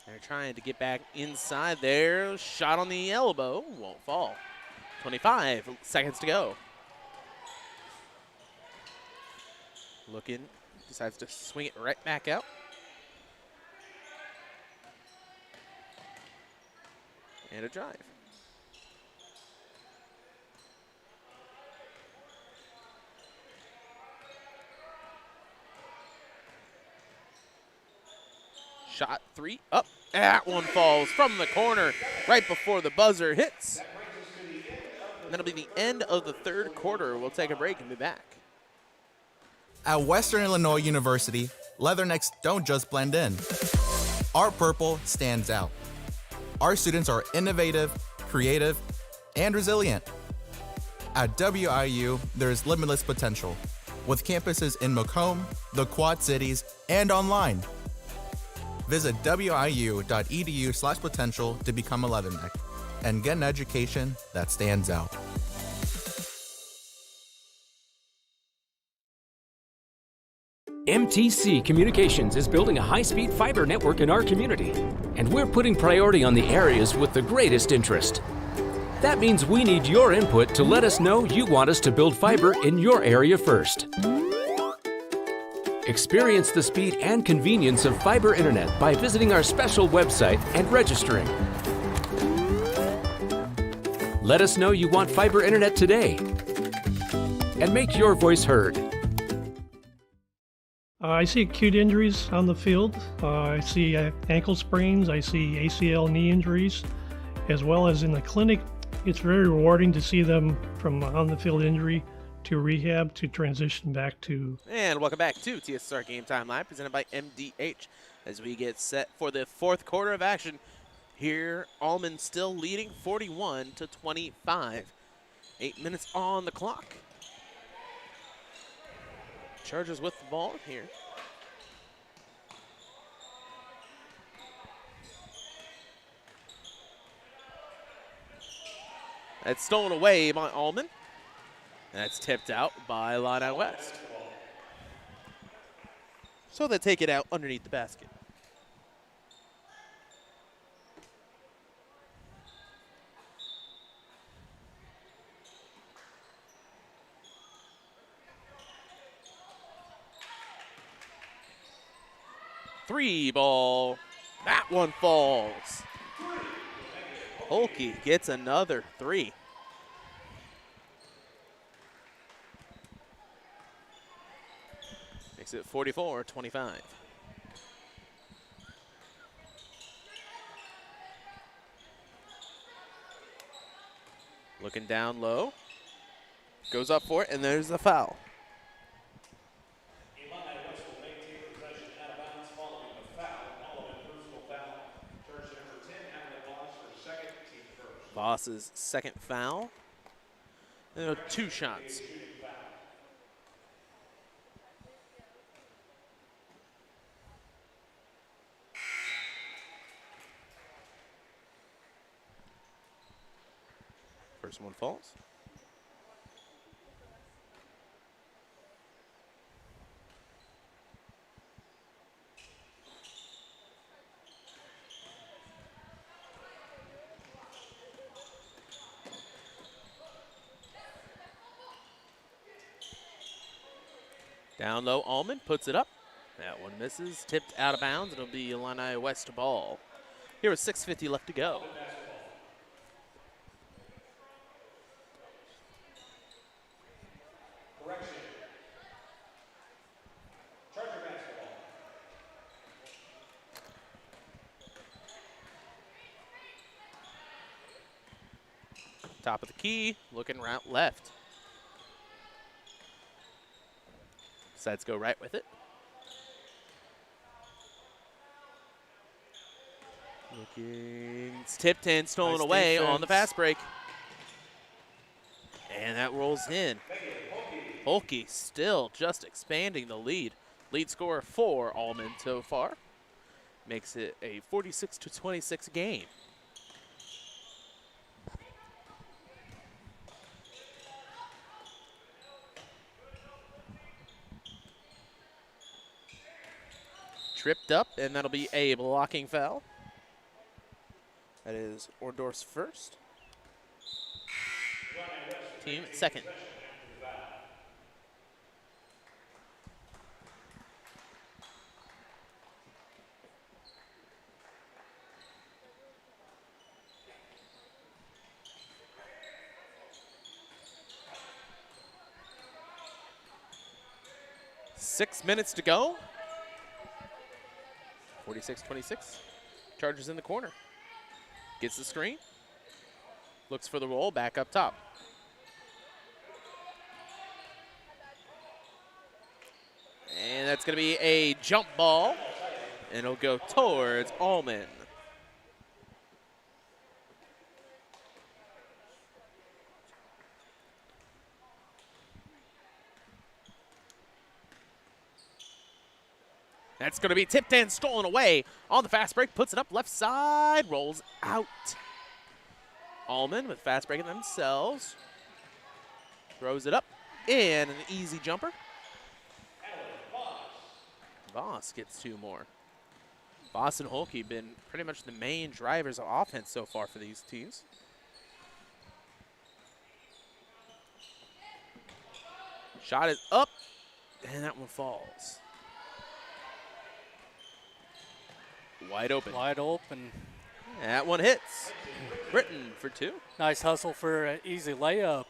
They're trying to get back inside there. Shot on the elbow. Won't fall. 25 seconds to go. Looking. Decides to swing it right back out. And a drive. Shot 3 up. That one falls from the corner right before the buzzer hits. And that'll be the end of the third quarter. We'll take a break and be back.
At Western Illinois University, Leathernecks don't just blend in. Our purple stands out. Our students are innovative, creative, and resilient. At WIU, there's limitless potential, with campuses in Macomb, the Quad Cities, and online. Visit wiu.edu/potential to become a Leatherneck and get an education that stands out.
MTC Communications is building a high-speed fiber network in our community, and we're putting priority on the areas with the greatest interest. That means we need your input to let us know you want us to build fiber in your area first. Experience the speed and convenience of fiber internet by visiting our special website and registering. Let us know you want fiber internet today, and make your voice heard.
I see acute injuries on the field. I see ankle sprains. I see ACL knee injuries, as well as in the clinic. It's very rewarding to see them from on-the-field injury to rehab to transition back to.
And welcome back to TSSR Game Time Live, presented by MDH, as we get set for the fourth quarter of action. Here, Alleman still leading 41-25. 8 minutes on the clock. Chargers with the ball here. That's stolen away by Alleman. That's tipped out by Illini West. So they take it out underneath the basket. Three ball. That one falls. Holke gets another three. Makes it 44-25. Looking down low. Goes up for it, and there's the foul. Voss's second foul. And 2 shots. First one falls. Down low, Alleman puts it up. That one misses, tipped out of bounds. It'll be Illini West ball. Here with 6:50 left to go.
Correction. Charger basketball.
Top of the key, looking right left. Decides to go right with it. Looking, it's tipped in, stolen
Nice
away
defense.
on the fast break. And that rolls in. Holke still just expanding the lead. Lead scorer for Alleman so far. Makes it a 46-26 game. Tripped up, and that'll be a blocking foul. That is Ordorf's first. Team second. Six minutes to go. 46-26. Chargers in the corner. Gets the screen. Looks for the roll, back up top. And that's going to be a jump ball. And it'll go towards Alleman. That's going to be tipped and stolen away on the fast break. Puts it up left side, rolls out. Alleman with fast breaking themselves. Throws it up in an easy jumper. Voss gets two more. Voss and Holke have been pretty much the main drivers of offense so far for these teams. Shot is up, and that one falls. Wide open.
Wide open.
That one hits. Britton for two.
Nice hustle for an easy layup.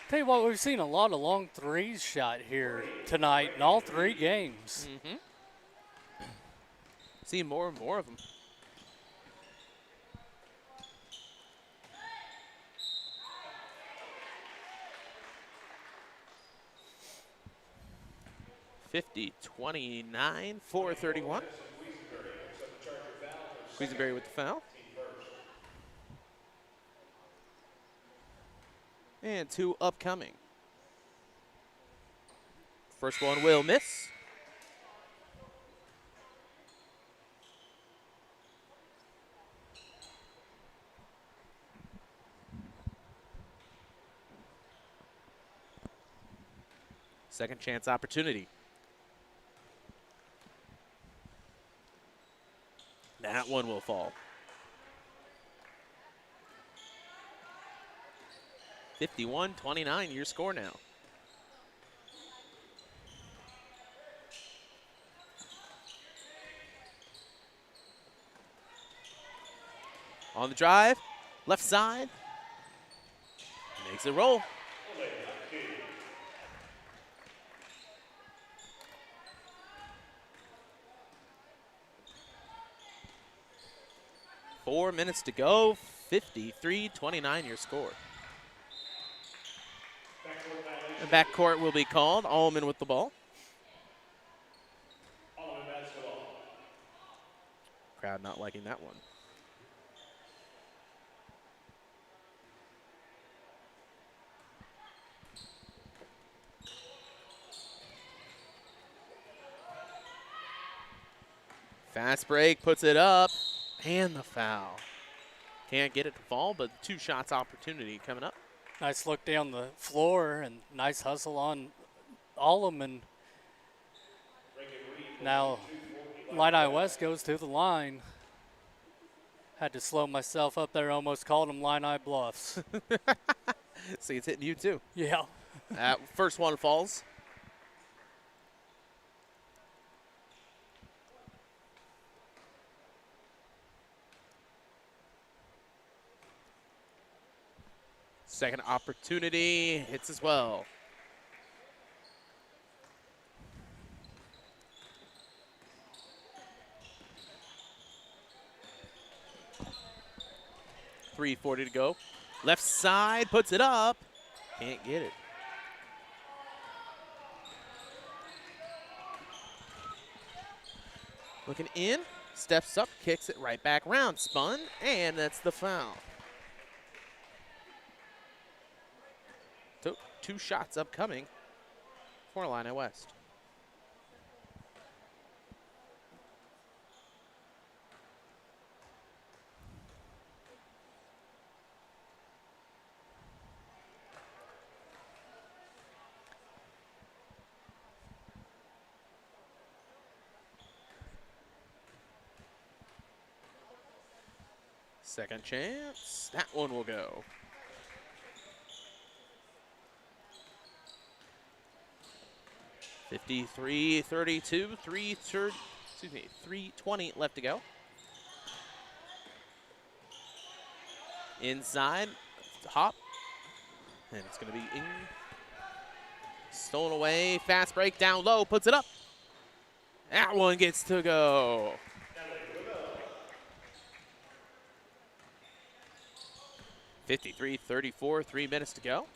Tell you what, we've seen a lot of long threes shot here tonight in all three games.
Mm-hmm. See more and more of them. (50-29) 4:31. Quisenberry with the foul. And two upcoming. First one will miss. Second chance opportunity. That one will fall. 51-29, your score now. On the drive, left side, makes it roll. Four minutes to go, 53-29 your score. The backcourt will be called. Alleman with the ball. Crowd not liking that one. Fast break, puts it up, and the foul. Can't get it to fall, but two shots opportunity coming up.
Nice look down the floor and nice hustle on Alleman. Now, Illini West goes to the line. Had to slow myself up there, almost called them Illini Bluffs.
See, it's hitting you too.
Yeah.
First one falls. Second opportunity, hits as well. .340 to go. Left side, puts it up. Can't get it. Looking in, steps up, kicks it right back round, spun, and that's the foul. Two shots upcoming for Illini West. Second chance. That one will go. (53-32), 3:20 left to go. Inside, hop, and it's going to be stolen away. Fast break down low, puts it up. That one gets to go. (53-34), 3 minutes to go.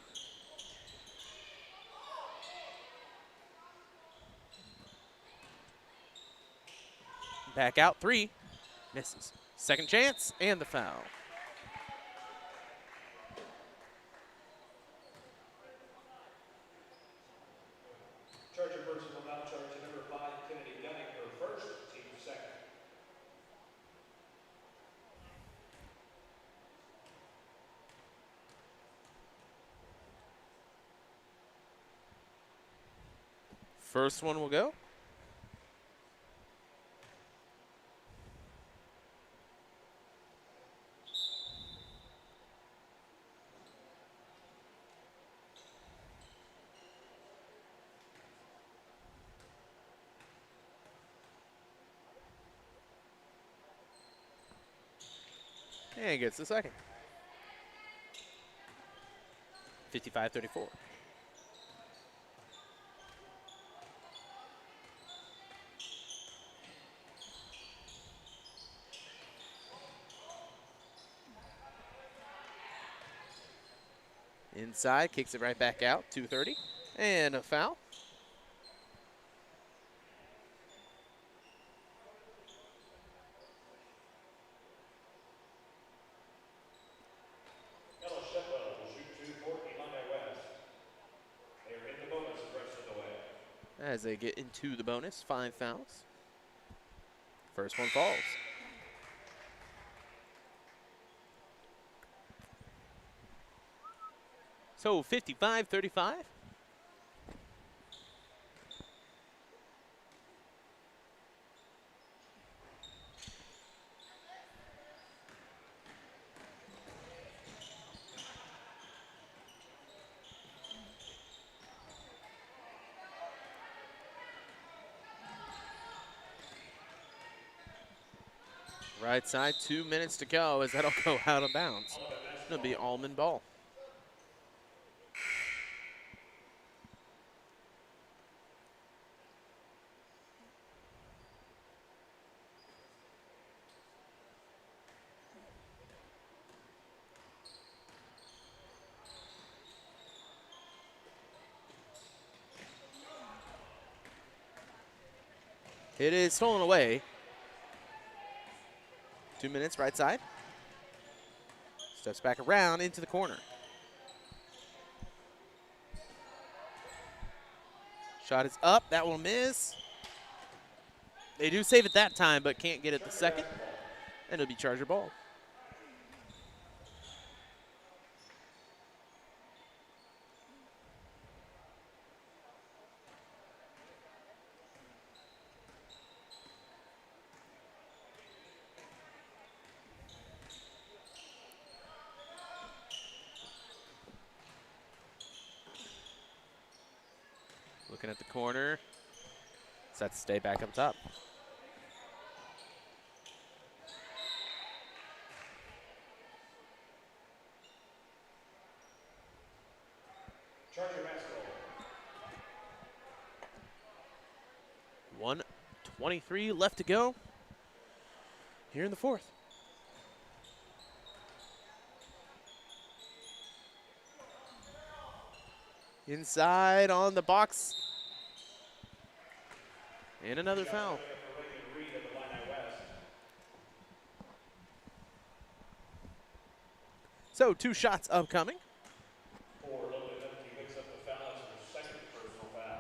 Back out, 3, misses. Second chance, and the foul.
Charger personal foul charge number 5, Kennedy Gunning, her first, team second.
First one will go. And gets the second. 55-34. Inside, kicks it right back out, 2:30, and a foul.
Ella Shepwell will shoot 2 for Illini West. They are in the bonus the rest of the way.
As they get into the bonus, 5 fouls. First one falls. So 55-35. Right side, 2 minutes to go as that'll go out of bounds. It'll be Alleman ball. It is stolen away. 2 minutes, right side. Steps back around into the corner. Shot is up, that will miss. They do save it that time, but can't get it the second. And it'll be Charger ball. Looking at the corner. Set to stay back up top.
Charger basketball.
1:23 left to go here in the fourth. Inside on the box. And another foul. So 2 shots upcoming.
For Logan Empty picks up the foul. It's her second personal foul.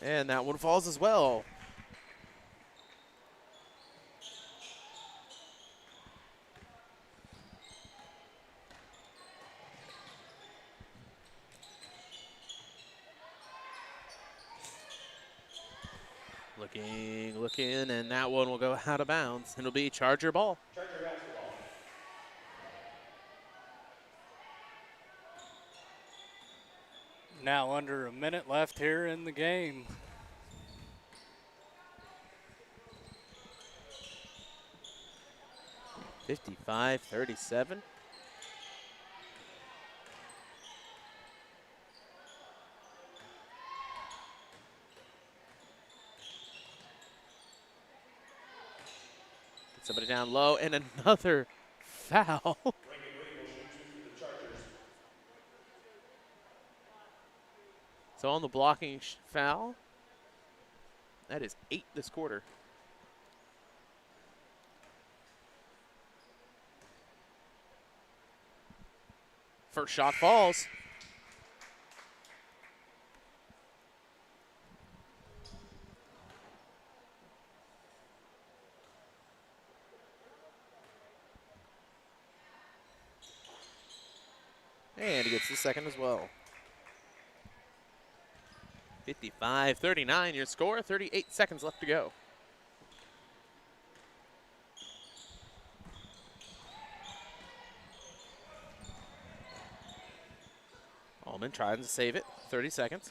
And that one falls as well. Looking, and that one will go out of bounds. It'll be Charger ball.
Charger basketball.
Now under a minute left here in the game.
(55-37). Somebody down low, and another foul. So on the blocking foul, that is 8 this quarter. First shot falls. And he gets the second as well. 55-39 your score, 38 seconds left to go. Alleman trying to save it, 30 seconds.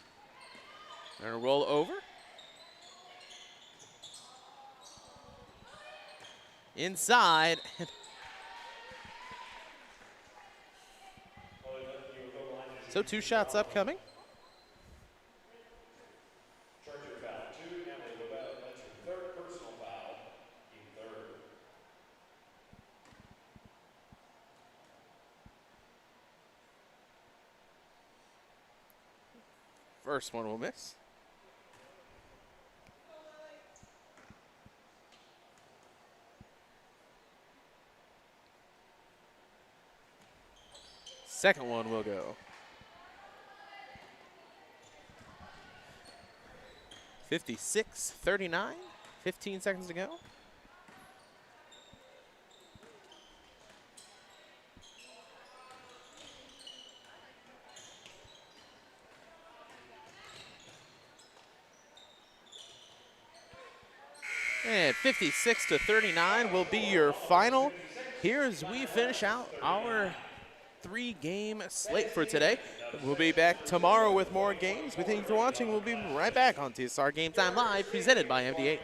They're gonna roll over. Inside. So 2 shots upcoming.
Charger foul 2, Emily Lovell, that's her 3rd personal foul, team 3rd.
First one will miss. Second one will go. 56-39, 15 seconds to go. And 56-39 will be your final here as we finish out our 3-game slate for today. We'll be back tomorrow with more games. We thank you for watching. We'll be right back on TSSR Game Time Live, presented by MDH.